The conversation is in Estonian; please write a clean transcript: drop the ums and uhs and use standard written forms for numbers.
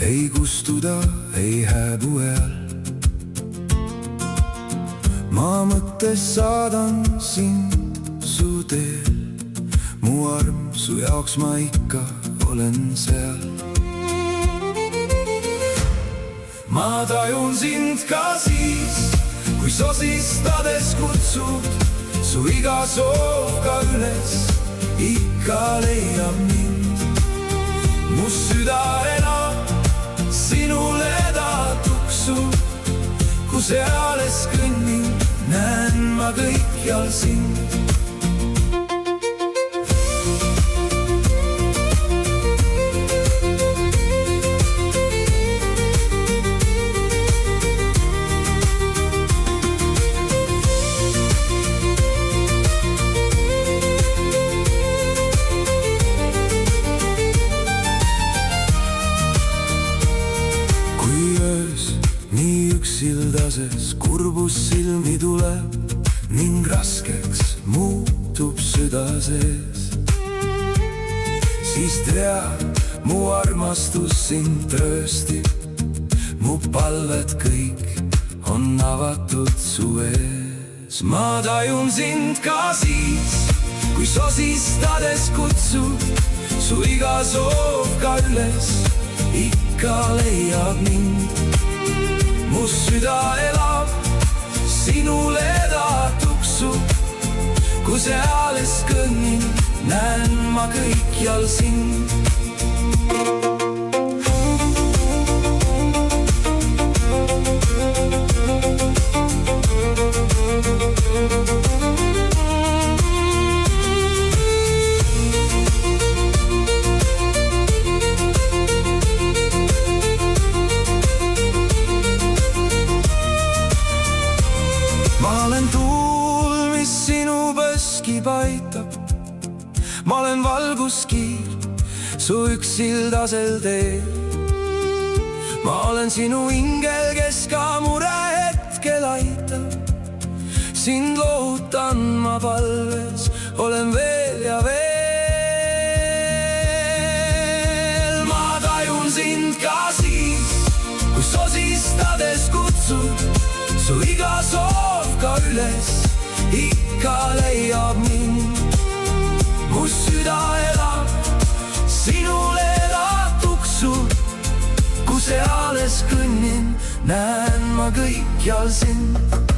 ei kustuda, ei hääbu eal. Ma mõttes saadan sind su teel, mu arm su jaoks ma ikka olen seal. Ma tajun sind ka siis, kui sosistades kutsud, su iga soov ka üles ikka leiab mind. Mu süda elab, sinule ta tuksub, kus eales kõnnin, näen ma kõikjal sind. Sildases kurbus silmi tuleb ning raskeks muutub süda sees. Siis tea, mu armastus sind trööstib, mu palved kõik on avatud su ees. Ma tajun sind ka siis, kui sosistades kutsud, su iga soov ka üles ikka leiab mind. Mu süda elab, sinule ta tuksub, kus eales kõnnin, näen ma kõikjal sind. Ma olen tuul, mis sinu põski paitab, ma olen valguskiir su üksildasel teel. Ma olen sinu ingel, kes ka mure hetkel aitab, sind lohutan ma palves, olen veel ja veel. Ma tajun sind ka siis, kui sosistades kutsud, su iga soov ka üles ikka leiab mind. Mu süda elab, sinule ta tuksub, kus eales kõnnin, näen ma kõikjal sind.